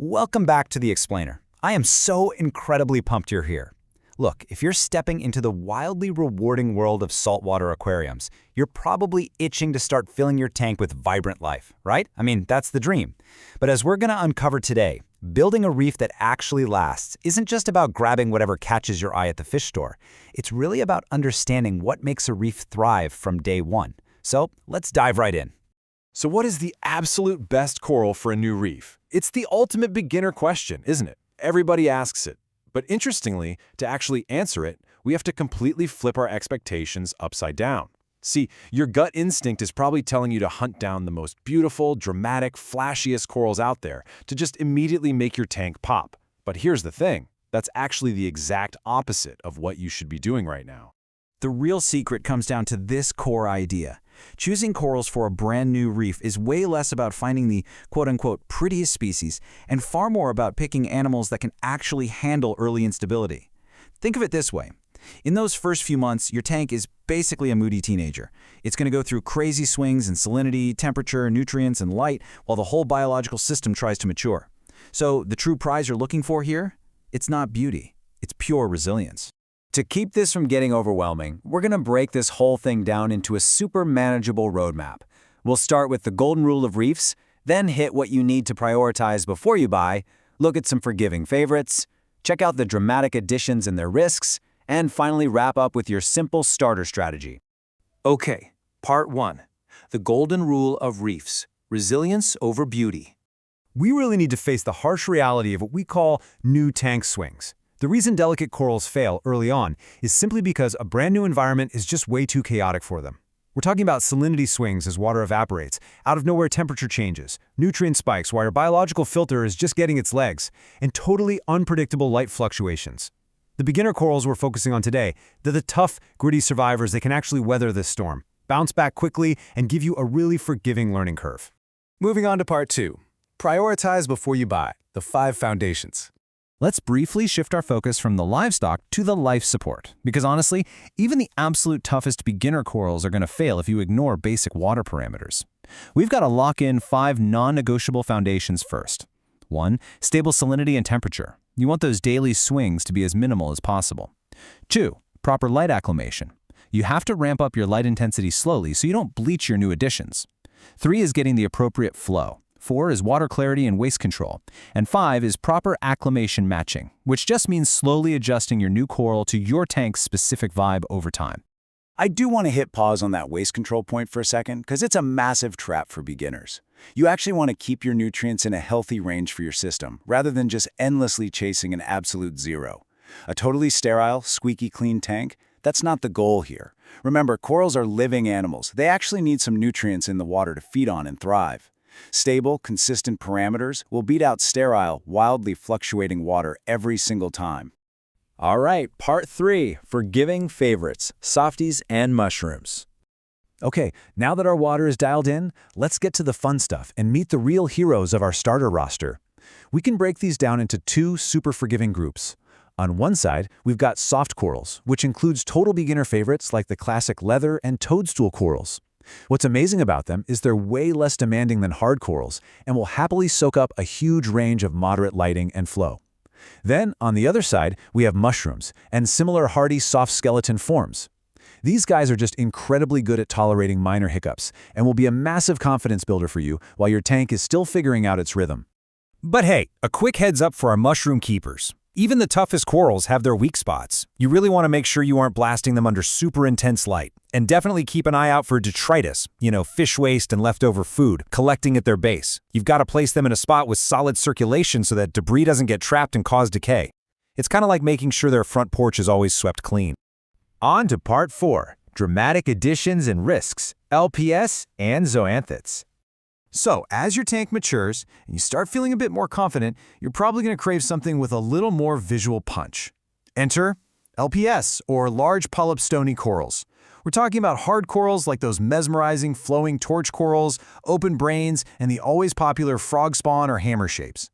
Welcome back to The Explainer. I am so incredibly pumped you're here. Look, if you're stepping into the wildly rewarding world of saltwater aquariums, you're probably itching to start filling your tank with vibrant life, right? I mean, that's the dream. But as we're going to uncover today, building a reef that actually lasts isn't just about grabbing whatever catches your eye at the fish store. It's really about understanding what makes a reef thrive from day one. So let's dive right in. So what is the absolute best coral for a new reef? It's the ultimate beginner question, isn't it? Everybody asks it. But interestingly, to actually answer it, we have to completely flip our expectations upside down. See, your gut instinct is probably telling you to hunt down the most beautiful, dramatic, flashiest corals out there to just immediately make your tank pop. But here's the thing, that's actually the exact opposite of what you should be doing right now. The real secret comes down to this core idea. Choosing corals for a brand new reef is way less about finding the quote-unquote prettiest species and far more about picking animals that can actually handle early instability. Think of it this way. In those first few months, your tank is basically a moody teenager. It's going to go through crazy swings in salinity, temperature, nutrients, and light while the whole biological system tries to mature. So the true prize you're looking for here? It's not beauty. It's pure resilience. To keep this from getting overwhelming, we're going to break this whole thing down into a super manageable roadmap. We'll start with the golden rule of reefs, then hit what you need to prioritize before you buy, look at some forgiving favorites, check out the dramatic additions and their risks, and finally wrap up with your simple starter strategy. Okay, part 1. The golden rule of reefs. Resilience over beauty. We really need to face the harsh reality of what we call new tank swings. The reason delicate corals fail early on is simply because a brand new environment is just way too chaotic for them. We're talking about salinity swings as water evaporates, out of nowhere temperature changes, nutrient spikes while your biological filter is just getting its legs, and totally unpredictable light fluctuations. The beginner corals we're focusing on today, they're the tough, gritty survivors that can actually weather this storm, bounce back quickly, and give you a really forgiving learning curve. Moving on to part 2. Prioritize before you buy. The 5 foundations. Let's briefly shift our focus from the livestock to the life support, because honestly, even the absolute toughest beginner corals are going to fail if you ignore basic water parameters. We've got to lock in 5 non-negotiable foundations first. 1. Stable salinity and temperature. You want those daily swings to be as minimal as possible. 2. Proper light acclimation. You have to ramp up your light intensity slowly so you don't bleach your new additions. 3 is getting the appropriate flow. 4 is water clarity and waste control. And 5 is proper acclimation matching, which just means slowly adjusting your new coral to your tank's specific vibe over time. I do want to hit pause on that waste control point for a second because it's a massive trap for beginners. You actually want to keep your nutrients in a healthy range for your system, rather than just endlessly chasing an absolute zero. A totally sterile, squeaky clean tank? That's not the goal here. Remember, corals are living animals. They actually need some nutrients in the water to feed on and thrive. Stable, consistent parameters will beat out sterile, wildly fluctuating water every single time. All right, part 3, forgiving favorites, softies and mushrooms. Okay, now that our water is dialed in, let's get to the fun stuff and meet the real heroes of our starter roster. We can break these down into 2 super forgiving groups. On one side, we've got soft corals, which includes total beginner favorites like the classic leather and toadstool corals. What's amazing about them is they're way less demanding than hard corals and will happily soak up a huge range of moderate lighting and flow. Then, on the other side, we have mushrooms and similar hardy soft skeleton forms. These guys are just incredibly good at tolerating minor hiccups and will be a massive confidence builder for you while your tank is still figuring out its rhythm. But hey, a quick heads up for our mushroom keepers. Even the toughest corals have their weak spots. You really want to make sure you aren't blasting them under super intense light. And definitely keep an eye out for detritus, fish waste and leftover food, collecting at their base. You've got to place them in a spot with solid circulation so that debris doesn't get trapped and cause decay. It's kind of like making sure their front porch is always swept clean. On to part 4, dramatic additions and risks, LPS and zoanthids. So, as your tank matures and you start feeling a bit more confident, you're probably going to crave something with a little more visual punch. Enter LPS, or large polyp stony corals. We're talking about hard corals like those mesmerizing flowing torch corals, open brains, and the always popular frog spawn or hammer shapes.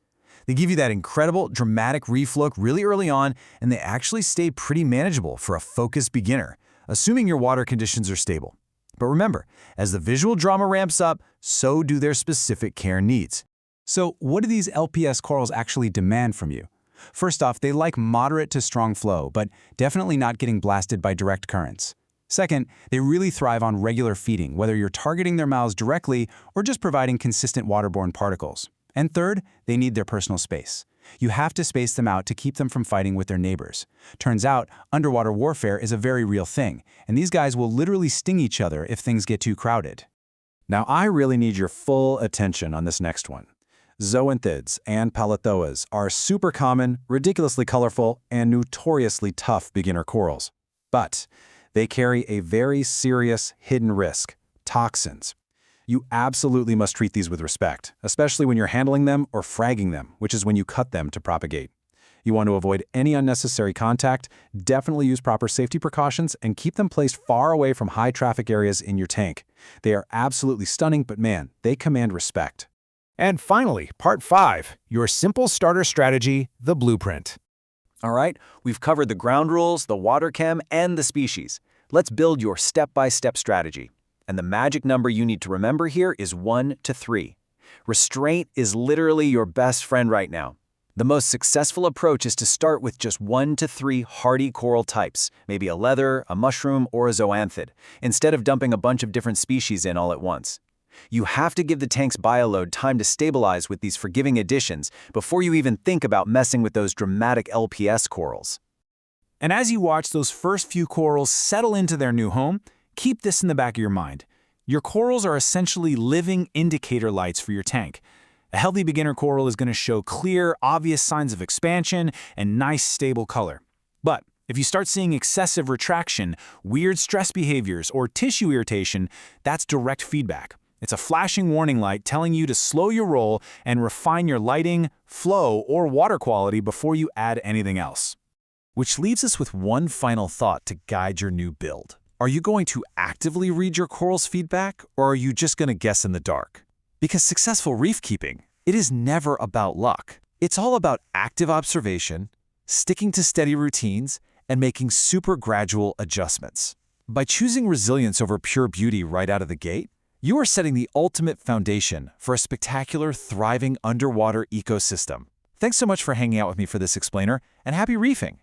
They give you that incredible, dramatic reef look really early on, and they actually stay pretty manageable for a focused beginner, assuming your water conditions are stable. But remember, as the visual drama ramps up, so do their specific care needs. So what do these LPS corals actually demand from you? First off, they like moderate to strong flow, but definitely not getting blasted by direct currents. Second, they really thrive on regular feeding, whether you're targeting their mouths directly or just providing consistent waterborne particles. And third, they need their personal space. You have to space them out to keep them from fighting with their neighbors. Turns out, underwater warfare is a very real thing, and these guys will literally sting each other if things get too crowded. Now I really need your full attention on this next one. Zoanthids and palathoas are super common, ridiculously colorful, and notoriously tough beginner corals. But they carry a very serious hidden risk: toxins. You absolutely must treat these with respect, especially when you're handling them or fragging them, which is when you cut them to propagate. You want to avoid any unnecessary contact, definitely use proper safety precautions, and keep them placed far away from high traffic areas in your tank. They are absolutely stunning, but man, they command respect. And finally, Part 5, your simple starter strategy, the blueprint. All right, we've covered the ground rules, the water chem, and the species. Let's build your step-by-step strategy. And the magic number you need to remember here is 1 to 3. Restraint is literally your best friend right now. The most successful approach is to start with just 1 to 3 hardy coral types, maybe a leather, a mushroom, or a zoanthid, instead of dumping a bunch of different species in all at once. You have to give the tank's bioload time to stabilize with these forgiving additions before you even think about messing with those dramatic LPS corals. And as you watch those first few corals settle into their new home, keep this in the back of your mind. Your corals are essentially living indicator lights for your tank. A healthy beginner coral is going to show clear, obvious signs of expansion and nice, stable color. But if you start seeing excessive retraction, weird stress behaviors, or tissue irritation, that's direct feedback. It's a flashing warning light telling you to slow your roll and refine your lighting, flow, or water quality before you add anything else. Which leaves us with one final thought to guide your new build. Are you going to actively read your coral's feedback, or are you just going to guess in the dark? Because successful reef keeping, it is never about luck. It's all about active observation, sticking to steady routines, and making super gradual adjustments. By choosing resilience over pure beauty right out of the gate, you are setting the ultimate foundation for a spectacular, thriving underwater ecosystem. Thanks so much for hanging out with me for this explainer, and happy reefing!